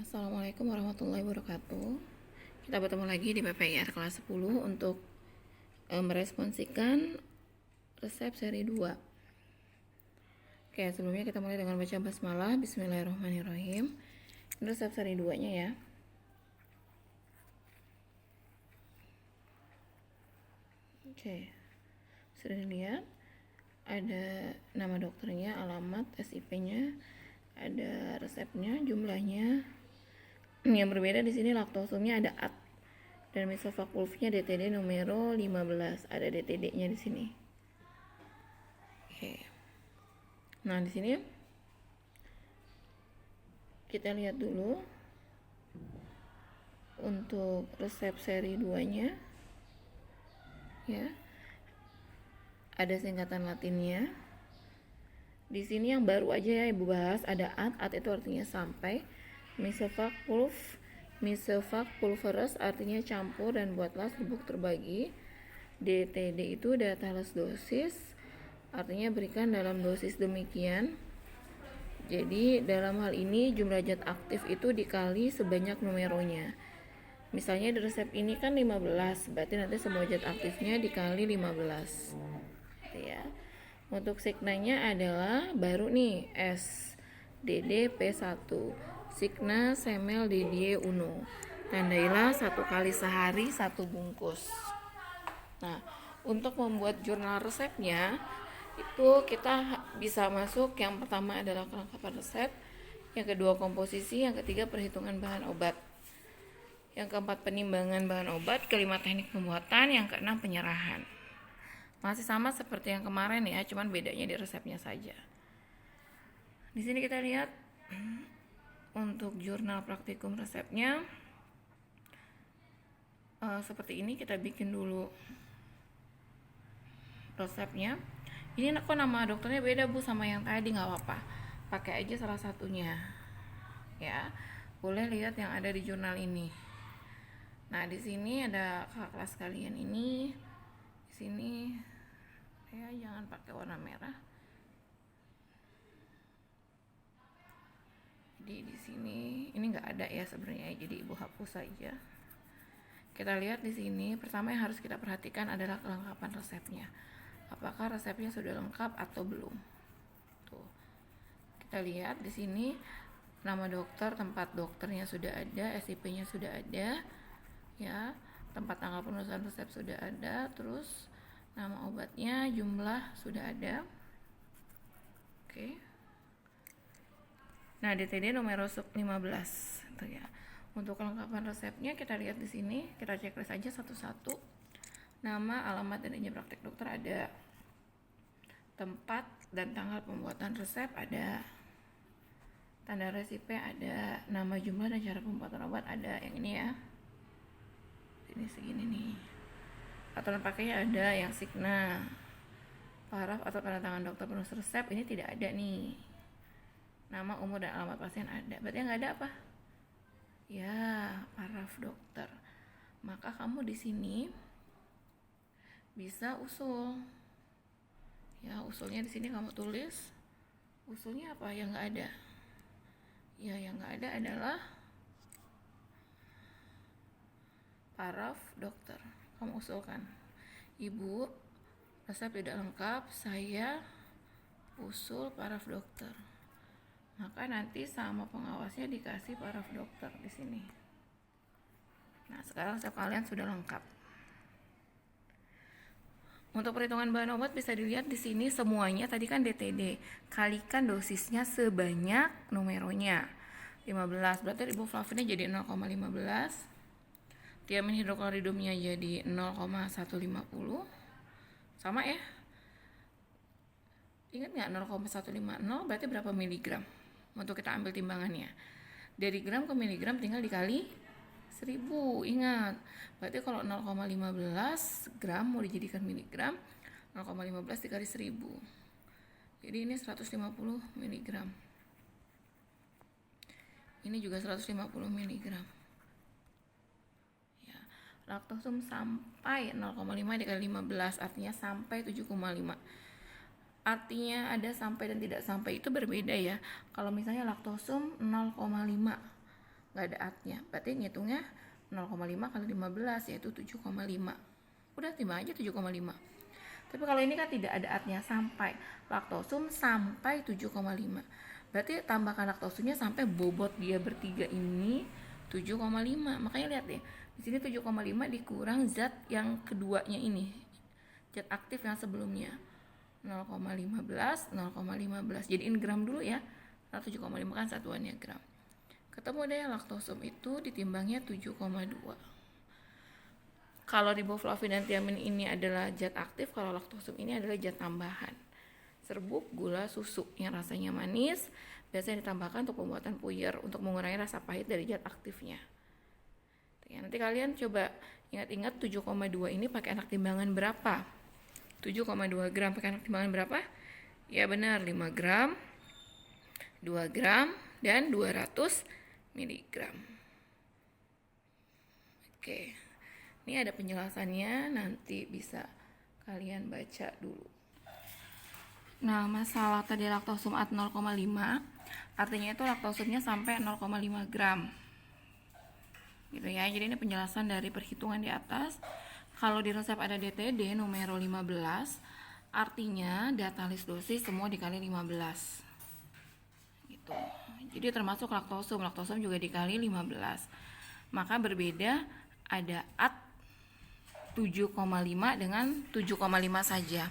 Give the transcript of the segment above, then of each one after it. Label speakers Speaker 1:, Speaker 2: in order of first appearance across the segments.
Speaker 1: Assalamualaikum warahmatullahi wabarakatuh. Kita bertemu lagi di PPIR kelas 10 untuk meresponsikan resep seri 2. Oke, sebelumnya kita mulai dengan baca basmalah. Bismillahirrahmanirrahim. Ini resep seri 2-nya ya. Oke, sudah dilihat. Ada nama dokternya, alamat, SIP-nya, ada resepnya, jumlahnya. Yang berbeda di sini laktosumnya ada AT dan mesofakulfnya DTD numero 15. Ada DTD-nya di sini. Oke. Nah, di sini kita lihat dulu untuk resep seri 2-nya. Ya. Ada singkatan Latinnya. Di sini yang baru aja ya Ibu bahas, ada AT. AT itu artinya sampai. Mesophag pulverus artinya campur dan buatlah serbuk terbagi. DTD itu datalis dosis, artinya berikan dalam dosis demikian. Jadi dalam hal ini jumlah zat aktif itu dikali sebanyak numeronya. Misalnya di resep ini kan 15, berarti nanti semua zat aktifnya dikali 15. Ya. Untuk signanya adalah baru nih S DDP1 Signa Semel Didie Uno. Tandailah 1 kali sehari 1 bungkus. Nah, untuk membuat jurnal resepnya itu kita bisa masuk, yang pertama adalah kelengkapan resep, yang kedua komposisi, yang ketiga perhitungan bahan obat, yang keempat penimbangan bahan obat, kelima teknik pembuatan, yang keenam penyerahan. Masih sama seperti yang kemarin ya, cuman bedanya di resepnya saja. Di sini kita lihat untuk jurnal praktikum resepnya seperti ini. Kita bikin dulu resepnya. Ini kok nama dokternya beda Bu sama yang tadi, nggak apa-apa, pakai aja salah satunya ya. Boleh lihat yang ada di jurnal ini. Nah, di sini ada kakak kelas kalian ini. Di sini ya, jangan pakai warna merah. Jadi di sini ini nggak ada ya sebenarnya, jadi Ibu hapus saja. Kita lihat di sini, pertama yang harus kita perhatikan adalah kelengkapan resepnya. Apakah resepnya sudah lengkap atau belum? Tuh. Kita lihat di sini nama dokter, tempat dokternya sudah ada, SIP-nya sudah ada. Ya, tempat tanggal penulisan resep sudah ada, terus nama obatnya, jumlah sudah ada. Oke. Nah, DTD nomor 15 itu ya. Untuk kelengkapan resepnya kita lihat di sini, kita checklist aja satu-satu. Nama, alamat, dan izin praktek dokter ada. Tempat dan tanggal pembuatan resep ada. Tanda resip ada, nama, jumlah, dan cara pembuatan obat ada. Yang ini ya. Ini segini nih. Aturan pakainya ada, yang signa, paraf atau tanda tangan dokter penulis resep ini tidak ada nih. Nama, umur, dan alamat pasien ada. Berarti yang nggak ada apa? Ya, paraf dokter. Maka kamu di sini bisa usul. Ya, usulnya di sini kamu tulis. Usulnya apa? Yang nggak ada. Ya, yang nggak ada adalah paraf dokter. Kamu usulkan, Ibu, resep tidak lengkap, saya usul paraf dokter. Maka nanti sama pengawasnya dikasih paraf dokter di sini. Nah, sekarang resep kalian sudah lengkap. Untuk perhitungan bahan obat bisa dilihat di sini semuanya tadi kan DTD. Kalikan dosisnya sebanyak numeronya. 15, berarti riboflavin jadi 0,15. Tiamin hidrokloridumnya jadi 0,150. Sama ya? Ingat nggak 0,150 berarti berapa miligram? Untuk kita ambil timbangannya. Dari gram ke miligram tinggal dikali 1000. Ingat. Berarti kalau 0,15 gram mau dijadikan miligram, 0,15 dikali 1000. Jadi ini 150 miligram. Ini juga 150 miligram. Laktosum sampai 0,5 dikali 15 artinya sampai 7,5. Artinya ada sampai dan tidak sampai itu berbeda ya. Kalau misalnya laktosum 0,5 nggak ada atnya. Berarti ngitungnya 0,5 kali 15 yaitu 7,5. Udah timbang aja 7,5. Tapi kalau ini kan tidak ada atnya, sampai laktosum sampai 7,5. Berarti tambahkan laktosumnya sampai bobot dia bertiga ini 7,5. Makanya lihat deh, di sini 7,5 dikurang zat yang keduanya ini, zat aktif yang sebelumnya 0,15, 0,15. Jadiin gram dulu ya. 7,5 kan satuannya gram. Ketemu deh laktosum itu ditimbangnya 7,2. Kalau riboflavin dan tiamin ini adalah zat aktif, kalau laktosum ini adalah zat tambahan. Serbuk, gula, susu yang rasanya manis biasanya ditambahkan untuk pembuatan puyer untuk mengurangi rasa pahit dari zat aktifnya. Ya, nanti kalian coba ingat-ingat 7,2 ini pakai anak timbangan berapa? 7,2 gram pakai anak timbangan berapa? Ya benar, 5 gram, 2 gram, dan 200 miligram. Oke. Ini ada penjelasannya, nanti bisa kalian baca dulu. Nah, masalah tadi laktosum at 0,5, artinya itu laktosumnya sampai 0,5 gram. Gitu ya. Jadi ini penjelasan dari perhitungan di atas. Kalau di resep ada DTD numero 15, artinya data list dosis semua dikali 15. Gitu. Jadi termasuk laktosum juga dikali 15. Maka berbeda, ada at 7,5 dengan 7,5 saja.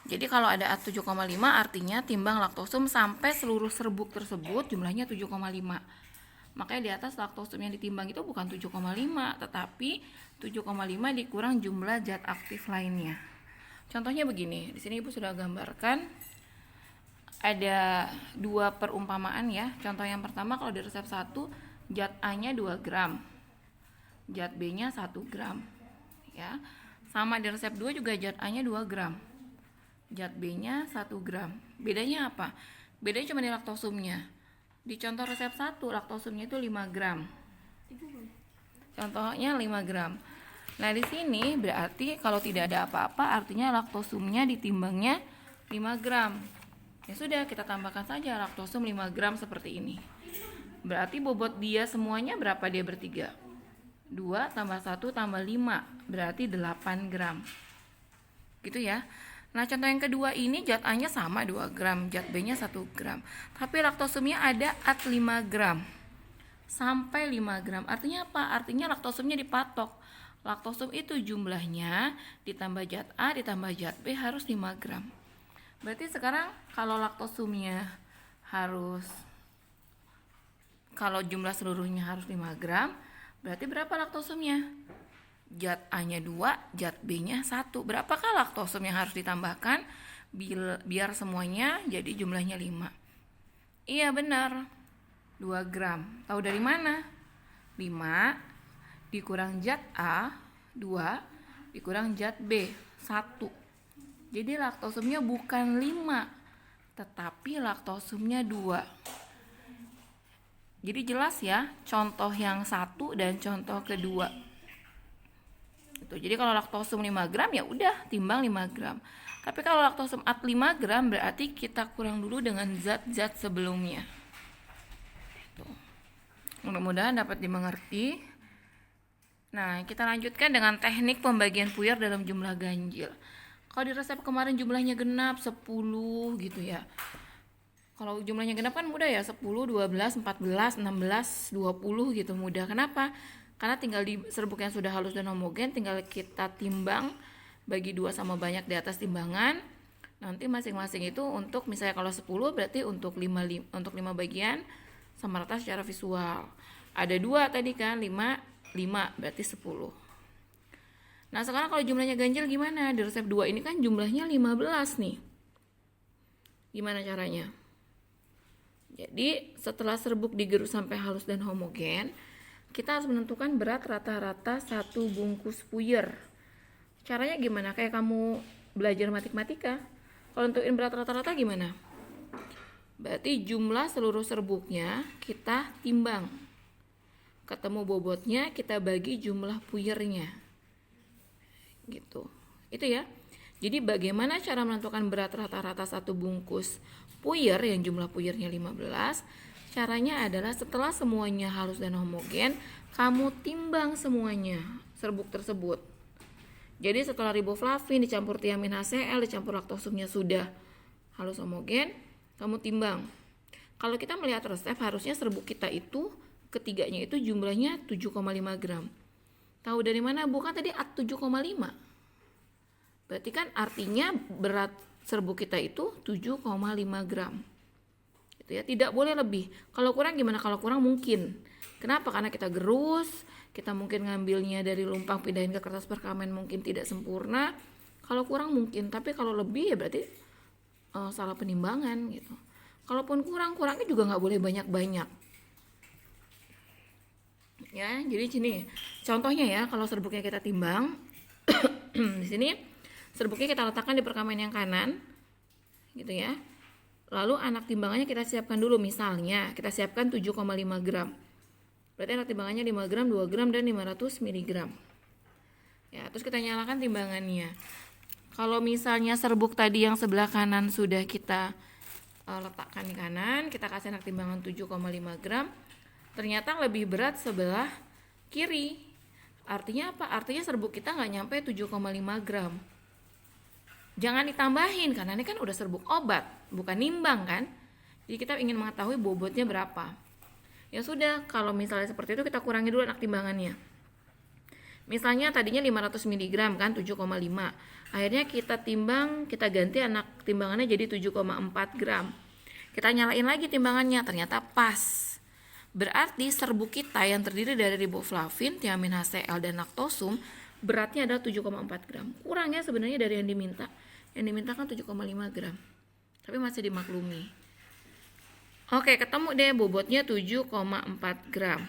Speaker 1: Jadi kalau ada at 7,5 artinya timbang laktosum sampai seluruh serbuk tersebut jumlahnya 7,5. Makanya di atas laktosum yang ditimbang itu bukan 7,5 tetapi 7,5 dikurang jumlah zat aktif lainnya. Contohnya begini, di sini Ibu sudah gambarkan ada dua perumpamaan ya. Contoh yang pertama, kalau di resep 1 zat A-nya 2 gram. Zat B-nya 1 gram. Ya. Sama di resep 2 juga zat A-nya 2 gram. Zat B-nya 1 gram. Bedanya apa? Bedanya cuma di laktosumnya. Di contoh resep 1 laktosumnya itu 5 gram. Contohnya 5 gram. Nah, di sini berarti kalau tidak ada apa-apa artinya laktosumnya ditimbangnya 5 gram. Ya sudah, kita tambahkan saja laktosum 5 gram seperti ini. Berarti bobot dia semuanya berapa dia bertiga? 2 tambah 1 tambah 5 berarti 8 gram. Gitu ya. Nah, contoh yang kedua ini zat A-nya sama 2 gram, zat B-nya 1 gram. Tapi laktosumnya ada at 5 gram. Sampai 5 gram. Artinya apa? Artinya laktosumnya dipatok. Laktosum itu jumlahnya ditambah zat A ditambah zat B harus 5 gram. Berarti sekarang kalau laktosumnya kalau jumlah seluruhnya harus 5 gram, berarti berapa laktosumnya? Zat A-nya 2, zat B-nya 1. Berapakah laktosum yang harus ditambahkan biar semuanya jadi jumlahnya 5? Iya benar, 2 gram. Tahu dari mana? 5 dikurang zat A, 2 dikurang zat B, 1. Jadi laktosumnya bukan 5, tetapi laktosumnya 2. Jadi jelas ya, contoh yang 1 dan contoh kedua. Gitu. Jadi kalau laktosum 5 gram ya udah timbang 5 gram. Tapi kalau laktosum at 5 gram berarti kita kurang dulu dengan zat-zat sebelumnya. Gitu. Mudah-mudahan dapat dimengerti. Nah, kita lanjutkan dengan teknik pembagian puyer dalam jumlah ganjil. Kalau di resep kemarin jumlahnya genap 10 gitu ya. Kalau jumlahnya genap kan mudah ya, 10, 12, 14, 16, 20 gitu mudah. Kenapa? Karena tinggal di serbuk yang sudah halus dan homogen tinggal kita timbang, bagi 2 sama banyak di atas timbangan. Nanti masing-masing itu untuk misalnya kalau 10 berarti untuk 5 bagian sama rata secara visual. Ada 2 tadi kan, 5 berarti 10. Nah, sekarang kalau jumlahnya ganjil gimana? Di resep 2 ini kan jumlahnya 15 nih. Gimana caranya? Jadi setelah serbuk digerus sampai halus dan homogen, kita harus menentukan berat rata-rata 1 bungkus puyer. Caranya gimana? Kayak kamu belajar matematika. Kalau nentuin berat rata-rata gimana? Berarti jumlah seluruh serbuknya kita timbang. Ketemu bobotnya kita bagi jumlah puyernya. Gitu. Itu ya. Jadi bagaimana cara menentukan berat rata-rata 1 bungkus puyer yang jumlah puyernya 15? Caranya adalah setelah semuanya halus dan homogen, kamu timbang semuanya serbuk tersebut. Jadi setelah riboflavin dicampur tiamin HCl dicampur laktosumnya sudah halus homogen, kamu timbang. Kalau kita melihat resep, harusnya serbuk kita itu ketiganya itu jumlahnya 7,5 gram. Tahu dari mana Bu? Kan tadi 7,5. Berarti kan artinya berat serbuk kita itu 7,5 gram. Gitu ya, tidak boleh lebih. Kalau kurang gimana? Kalau kurang mungkin. Kenapa? Karena kita gerus, kita mungkin ngambilnya dari lumpang pindahin ke kertas perkamen mungkin tidak sempurna. Kalau kurang mungkin, tapi kalau lebih ya berarti salah penimbangan gitu. Kalaupun kurangnya juga nggak boleh banyak-banyak. Ya, jadi sini contohnya ya, kalau serbuknya kita timbang di sini serbuknya kita letakkan di perkamen yang kanan gitu ya. Lalu anak timbangannya kita siapkan dulu, misalnya kita siapkan 7,5 gram. Berarti anak timbangannya 5 gram, 2 gram, dan 500 mg. Ya, terus kita nyalakan timbangannya. Kalau misalnya serbuk tadi yang sebelah kanan sudah kita letakkan di kanan, kita kasih anak timbangan 7,5 gram. Ternyata lebih berat sebelah kiri. Artinya apa? Artinya serbuk kita nggak nyampe 7,5 gram. Jangan ditambahin karena ini kan udah serbuk obat, bukan nimbang kan. Jadi kita ingin mengetahui bobotnya berapa. Ya sudah, kalau misalnya seperti itu kita kurangi dulu anak timbangannya. Misalnya tadinya 500 mg kan 7,5. Akhirnya kita timbang, kita ganti anak timbangannya jadi 7,4 gram. Kita nyalain lagi timbangannya, ternyata pas. Berarti serbuk kita yang terdiri dari riboflavin, tiamin HCl, dan laktosum beratnya adalah 7,4 gram. Kurangnya sebenarnya dari yang diminta. Yang diminta kan 7,5 gram. Tapi masih dimaklumi. Oke, ketemu deh bobotnya 7,4 gram.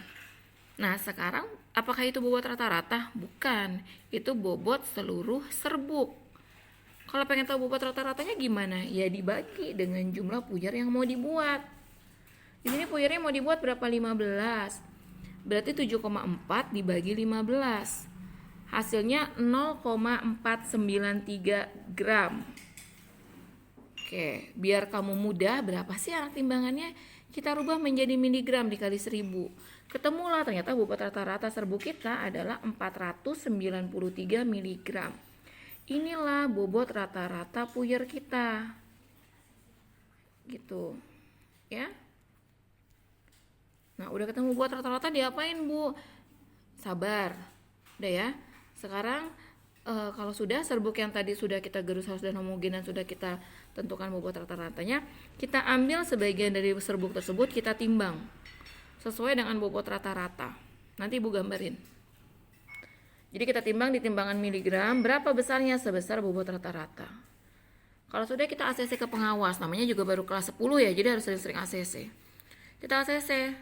Speaker 1: Nah, sekarang apakah itu bobot rata-rata? Bukan. Itu bobot seluruh serbuk. Kalau pengen tahu bobot rata-ratanya gimana? Ya dibagi dengan jumlah puyer yang mau dibuat. Di sini puyernya mau dibuat berapa? 15. Berarti 7,4 dibagi 15. Hasilnya 0,493 gram. Oke, biar kamu mudah, berapa sih anak timbangannya? Kita rubah menjadi miligram dikali 1000. Ketemulah ternyata bobot rata-rata serbuk kita adalah 493 mg. Inilah bobot rata-rata puyer kita. Gitu. Ya. Nah, udah ketemu bobot rata-rata, diapain, Bu? Sabar. Udah ya. Sekarang kalau sudah serbuk yang tadi sudah kita gerus halus dan homogen dan sudah kita tentukan bobot rata-ratanya, kita ambil sebagian dari serbuk tersebut, kita timbang sesuai dengan bobot rata-rata. Nanti Ibu gambarin. Jadi kita timbang di timbangan miligram, berapa besarnya? Sebesar bobot rata-rata. Kalau sudah kita ACC ke pengawas, namanya juga baru kelas 10 ya, jadi harus sering-sering ACC. Kita ACC,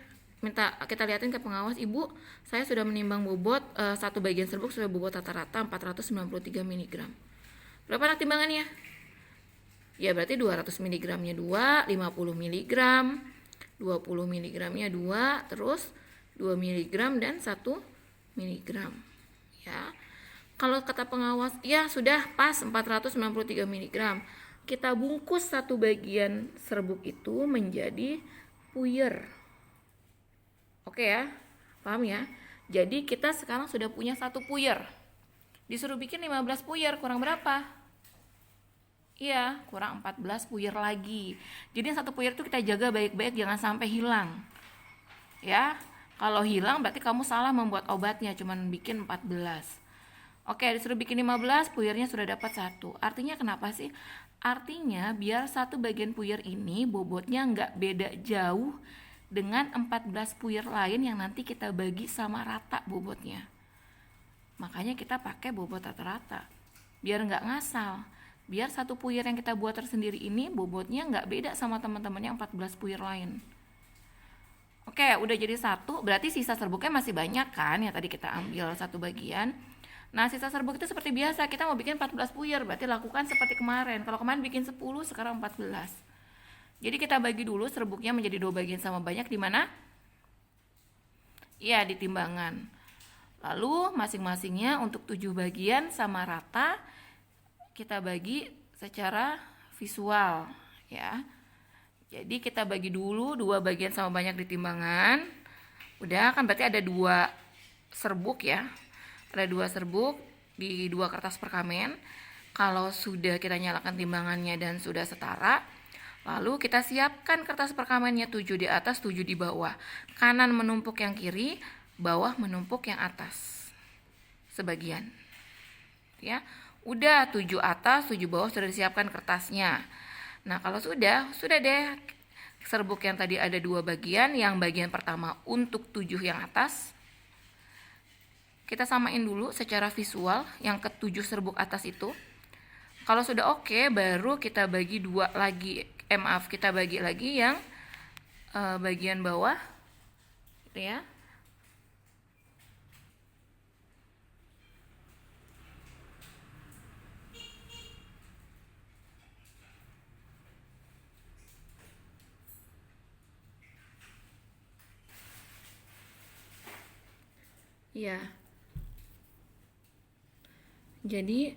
Speaker 1: kita lihatin ke pengawas, Ibu, saya sudah menimbang bobot satu bagian serbuk sudah bobot rata-rata 493 mg. Berapa anak timbangannya? Ya berarti 200 mg-nya 2, 50 mg, 20 mg-nya 2, terus 2 mg dan 1 mg. Ya. Kalau kata pengawas, ya sudah pas 493 mg. Kita bungkus satu bagian serbuk itu menjadi puyer. Oke ya, paham ya? Jadi kita sekarang sudah punya satu puyer. Disuruh bikin 15 puyer, kurang berapa? Iya, kurang 14 puyer lagi. Jadi satu puyer itu kita jaga baik-baik, jangan sampai hilang. Ya, kalau hilang berarti kamu salah membuat obatnya, cuman bikin 14. Oke, disuruh bikin 15, puyernya sudah dapat 1. Artinya kenapa sih? Artinya biar satu bagian puyer ini bobotnya nggak beda jauh dengan 14 puyer lain yang nanti kita bagi sama rata bobotnya. Makanya kita pakai bobot rata-rata. Biar nggak ngasal. Biar satu puyer yang kita buat tersendiri ini bobotnya nggak beda sama teman-temannya 14 puyer lain. Oke, udah jadi 1, berarti sisa serbuknya masih banyak kan, ya tadi kita ambil satu bagian. Nah, sisa serbuk itu seperti biasa, kita mau bikin 14 puyer, berarti lakukan seperti kemarin. Kalau kemarin bikin 10, sekarang 14. Jadi kita bagi dulu serbuknya menjadi 2 bagian sama banyak di mana? Ya, di timbangan. Lalu masing-masingnya untuk 7 bagian sama rata kita bagi secara visual ya. Jadi kita bagi dulu 2 bagian sama banyak di timbangan. Udah kan berarti ada 2 serbuk ya. Ada 2 serbuk di 2 kertas perkamen. Kalau sudah kita nyalakan timbangannya dan sudah setara, lalu kita siapkan kertas perkamennya 7 di atas, 7 di bawah. Kanan menumpuk yang kiri, bawah menumpuk yang atas. Sebagian. Ya. Udah 7 atas, 7 bawah sudah disiapkan kertasnya. Nah, kalau sudah deh serbuk yang tadi ada 2 bagian, yang bagian pertama untuk 7 yang atas. Kita samain dulu secara visual yang ke-7 serbuk atas itu. Kalau sudah oke, baru kita bagi 2 lagi. Kita bagi lagi yang bagian bawah gitu ya. Ya. Jadi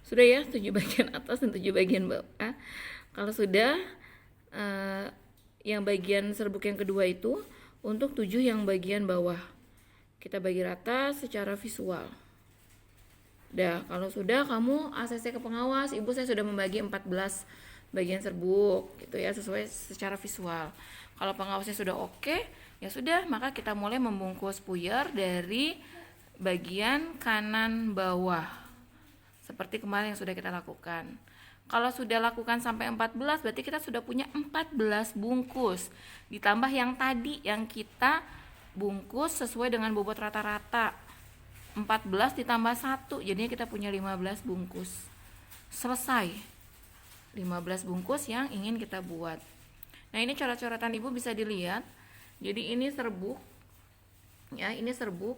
Speaker 1: sudah ya 7 bagian atas dan 7 bagian bawah. Kalau sudah yang bagian serbuk yang kedua itu untuk 7 yang bagian bawah. Kita bagi rata secara visual. Dah, kalau sudah kamu ACC ke pengawas, Ibu saya sudah membagi 14 bagian serbuk gitu ya, sesuai secara visual. Kalau pengawasnya sudah oke, ya sudah, maka kita mulai membungkus puyer dari bagian kanan bawah. Seperti kemarin yang sudah kita lakukan. Kalau sudah lakukan sampai 14, berarti kita sudah punya 14 bungkus. Ditambah yang tadi yang kita bungkus sesuai dengan bobot rata-rata. 14 ditambah 1, jadinya kita punya 15 bungkus. Selesai. 15 bungkus yang ingin kita buat. Nah, ini coret-coretan Ibu bisa dilihat. Jadi ini serbuk. Ya, ini serbuk.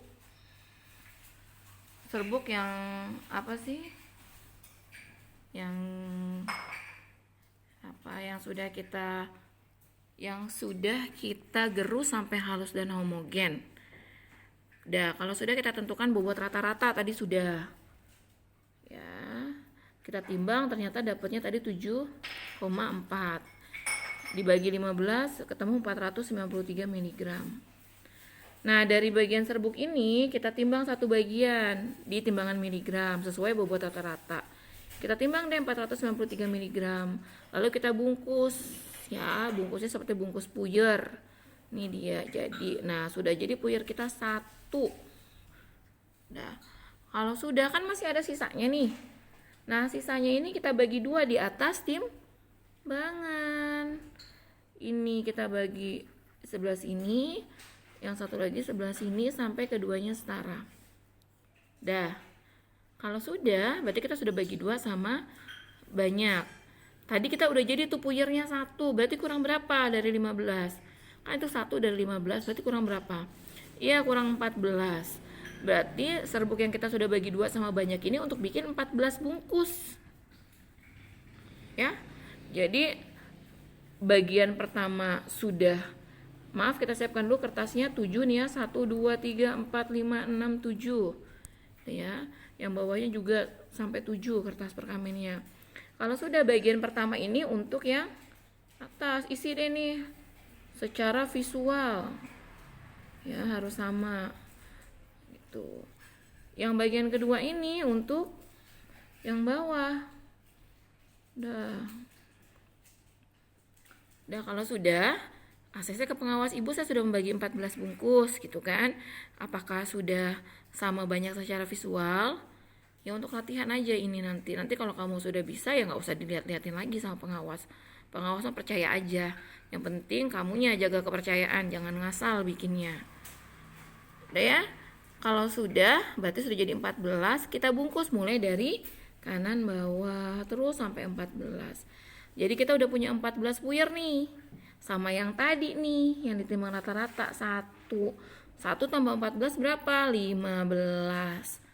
Speaker 1: Serbuk yang apa sih? Yang sudah kita gerus sampai halus dan homogen. Nah, kalau sudah kita tentukan bobot rata-rata tadi sudah. Ya. Kita timbang ternyata dapatnya tadi 7,4. Dibagi 15 ketemu 493 mg. Nah, dari bagian serbuk ini kita timbang satu bagian di timbangan miligram sesuai bobot rata-rata. Kita timbang deh 493 mg. Lalu kita bungkus. Ya, bungkusnya seperti bungkus puyer. Ini dia jadi. Nah, sudah jadi puyer kita 1. Nah, kalau sudah kan masih ada sisanya nih. Nah, sisanya ini kita bagi 2 di atas timbangan. Ini kita bagi sebelah sini, yang satu lagi sebelah sini sampai keduanya setara. Dah. Kalau sudah, berarti kita sudah bagi 2 sama banyak. Tadi kita udah jadi tuh puyernya 1, berarti kurang berapa dari 15? Kan itu 1 dari 15, berarti kurang berapa? Iya, kurang 14. Berarti serbuk yang kita sudah bagi 2 sama banyak ini untuk bikin 14 bungkus. Ya. Jadi bagian pertama sudah, maaf kita siapkan dulu kertasnya 7 nih ya, 1 2 3 4 5 6 7. Ya. Yang bawahnya juga sampai 7 kertas perkamennya. Kalau sudah bagian pertama ini untuk yang atas, isi deh nih secara visual. Ya, harus sama. Gitu. Yang bagian kedua ini untuk yang bawah. Udah kalau sudah ACC ke pengawas Ibu saya sudah membagi 14 bungkus gitu kan. Apakah sudah sama banyak secara visual? Ya untuk latihan aja ini nanti kalau kamu sudah bisa ya nggak usah dilihat-lihatin lagi sama pengawas. Pengawasnya percaya aja. Yang penting kamunya jaga kepercayaan, jangan ngasal bikinnya. Udah ya? Kalau sudah berarti sudah jadi 14. Kita bungkus mulai dari kanan bawah terus sampai 14. Jadi kita udah punya 14 puyer nih. Sama yang tadi nih, yang ditimbang rata-rata 1. 1 tambah 14 berapa? 15.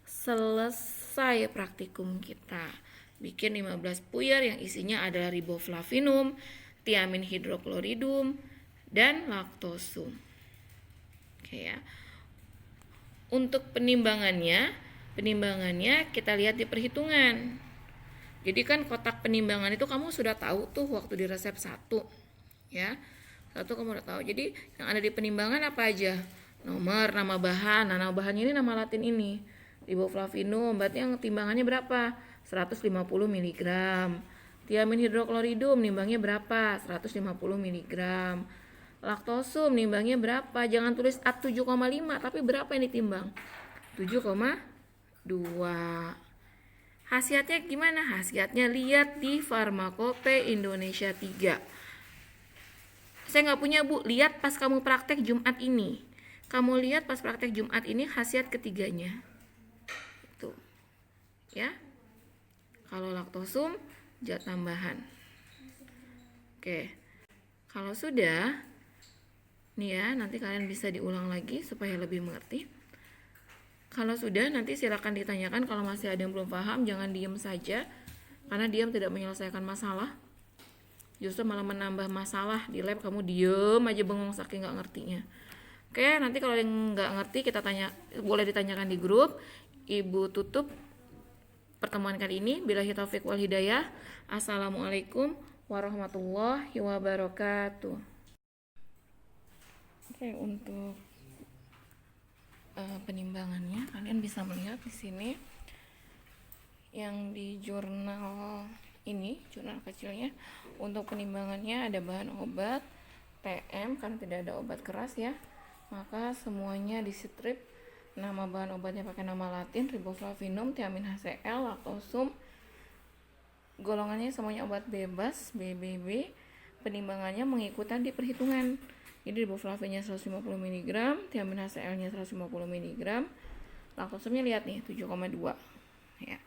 Speaker 1: Selesai praktikum kita. Bikin 15 puyer yang isinya adalah riboflavinum, thiamin hidrokloridum, dan laktosum. Oke ya. Untuk penimbangannya kita lihat di perhitungan. Jadi kan kotak penimbangan itu kamu sudah tahu tuh waktu di resep 1 ya. 1 kamu udah tahu. Jadi yang ada di penimbangan apa aja? Nomor, nama bahan. Nah, nama bahannya ini nama latin ini. Riboflavinum. Berarti yang timbangannya berapa? 150 mg. Thiamin hidrokloridum nimbangnya berapa? 150 mg. Laktosum nimbangnya berapa? Jangan tulis 7,5 tapi berapa yang ditimbang? 7,2. Khasiatnya gimana? Khasiatnya lihat di Farmakope Indonesia 3. Saya nggak punya Bu, lihat pas kamu praktek Jumat ini. Kamu lihat pas praktek Jumat ini khasiat ketiganya. Itu. Ya. Kalau laktosum zat tambahan. Oke. Kalau sudah nih ya, nanti kalian bisa diulang lagi supaya lebih mengerti. Kalau sudah, nanti silakan ditanyakan. Kalau masih ada yang belum paham, jangan diem saja. Karena diam tidak menyelesaikan masalah. Justru malah menambah masalah. Di lab kamu diem aja bengong saking nggak ngertinya. Oke, nanti kalau yang nggak ngerti, kita tanya, boleh ditanyakan di grup. Ibu tutup pertemuan kali ini. Billahi taufiq wal hidayah. Assalamualaikum warahmatullahi wabarakatuh. Oke, untuk penimbangannya kalian bisa melihat di sini yang di jurnal ini, jurnal kecilnya. Untuk penimbangannya ada bahan obat TM karena tidak ada obat keras ya, maka semuanya di strip. Nama bahan obatnya pakai nama latin, riboflavinum, thiamin HCl, laktosum. Golongannya semuanya obat bebas BBB. Penimbangannya mengikuti di perhitungan. Jadi riboflavinnya 150 mg, thiamin HCl-nya 150 mg, laktosumnya lihat nih 7,2 ya.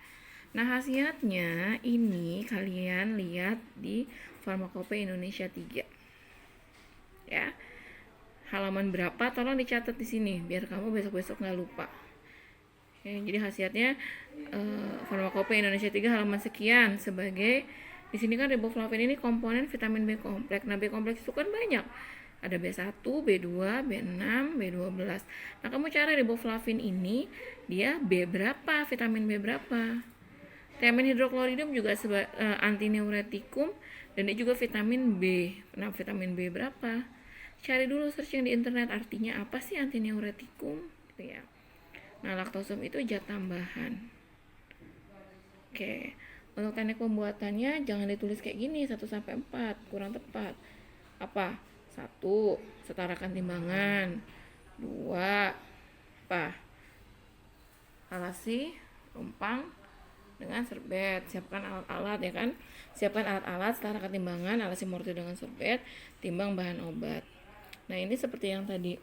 Speaker 1: Nah, khasiatnya ini kalian lihat di Farmakope Indonesia 3. Ya. Halaman berapa tolong dicatat di sini biar kamu besok-besok nggak lupa. Oke, jadi khasiatnya Farmakope Indonesia 3 halaman sekian sebagai di sini kan riboflavin ini komponen vitamin B kompleks. Nah, B kompleks itu kan banyak. Ada B1, B2, B6, B12. Nah, kamu cari riboflavin ini, dia B berapa, vitamin B berapa. Thiamin hidrokloridum juga antineurotikum dan dia juga vitamin B. Nah, vitamin B berapa? Cari dulu searching di internet artinya apa sih antineurotikum gitu ya. Nah, laktosum itu zat tambahan. Oke. Untuk teknik pembuatannya jangan ditulis kayak gini 1 sampai 4, kurang tepat. Apa? 1, setarakan timbangan. 2, apa? Alasi tumpang dengan serbet. Siapkan alat-alat ya kan. Siapkan alat-alat, setarakan timbangan, alasi mortir dengan serbet, timbang bahan obat. Nah, ini seperti yang tadi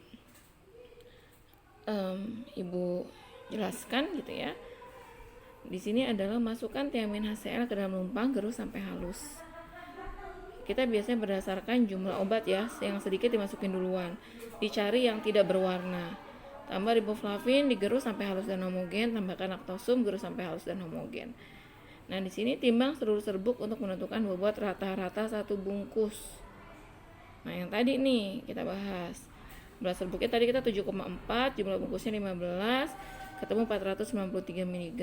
Speaker 1: Ibu jelaskan gitu ya. Di sini adalah masukkan thiamin HCl ke dalam lumpang, gerus sampai halus. Kita biasanya berdasarkan jumlah obat ya, yang sedikit dimasukin duluan. Dicari yang tidak berwarna. Tambah riboflavin, digerus sampai halus dan homogen, tambahkan laktosum, gerus sampai halus dan homogen. Nah, di sini timbang seluruh serbuk untuk menentukan bobot rata-rata 1 bungkus. Nah, yang tadi nih kita bahas. Berat serbuknya tadi kita 7,4, jumlah bungkusnya 15, ketemu 493 mg.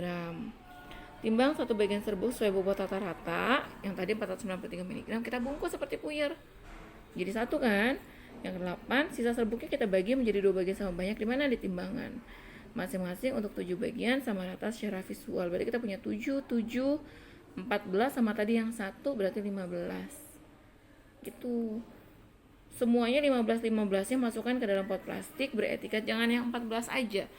Speaker 1: Timbang 1 bagian serbuk sesuai bobot rata-rata, yang tadi 493 mg, kita bungkus seperti puyer. Jadi 1 kan? Yang ke-8, sisa serbuknya kita bagi menjadi 2 bagian sama banyak, di mana di timbangan. Masing-masing untuk 7 bagian sama rata secara visual. Berarti kita punya 7, 7, 14 sama tadi yang 1 berarti 15. Gitu. Semuanya 15-15-nya masukkan ke dalam pot plastik beretiket, jangan yang 14 aja.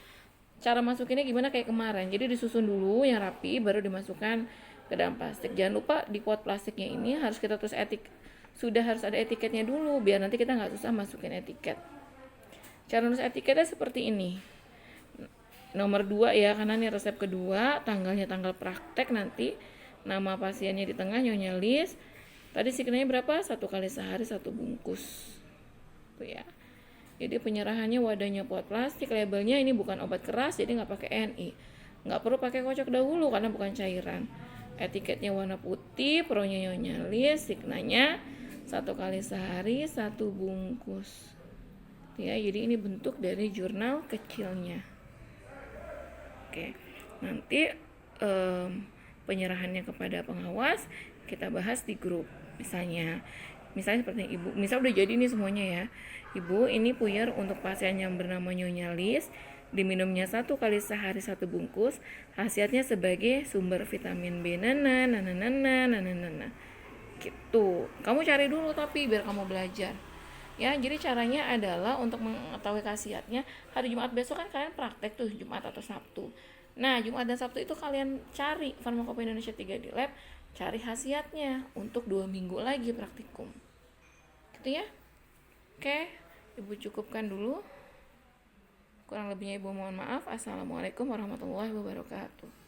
Speaker 1: Cara masukinnya gimana kayak kemarin, jadi disusun dulu yang rapi baru dimasukkan ke dalam plastik. Jangan lupa di pot plastiknya ini harus kita tulis harus ada etiketnya dulu biar nanti kita nggak susah masukin etiket. Cara nulis etiketnya seperti ini. Nomor 2 ya, karena ini resep kedua, tanggalnya tanggal praktek, nanti nama pasiennya di tengah, Nyonya Lis. Tadi siklenya berapa? 1 kali sehari 1 bungkus. Tuh ya. Jadi penyerahannya wadahnya pot plastik, labelnya ini bukan obat keras, jadi nggak pakai NI. Nggak perlu pakai kocok dahulu karena bukan cairan. Etiketnya warna putih, pronya Nyonya Lis, siklenya 1 kali sehari 1 bungkus. Ya, jadi ini bentuk dari jurnal kecilnya. Oke, nanti penyerahannya kepada pengawas, kita bahas di grup. Misalnya seperti Ibu, misal udah jadi nih semuanya ya. Ibu, ini puyer untuk pasien yang bernama Nyonya Lis, diminumnya 1 kali sehari 1 bungkus, khasiatnya sebagai sumber vitamin B, gitu. Kamu cari dulu tapi biar kamu belajar ya. Jadi caranya adalah untuk mengetahui khasiatnya, hari Jumat besok kan kalian praktek tuh, Jumat atau Sabtu. Nah, Jumat dan Sabtu itu kalian cari Farmakope Indonesia 3 di lab, cari khasiatnya untuk 2 minggu lagi praktikum. Gitu ya. Oke, Ibu cukupkan dulu. Kurang lebihnya Ibu mohon maaf. Assalamualaikum warahmatullahi wabarakatuh.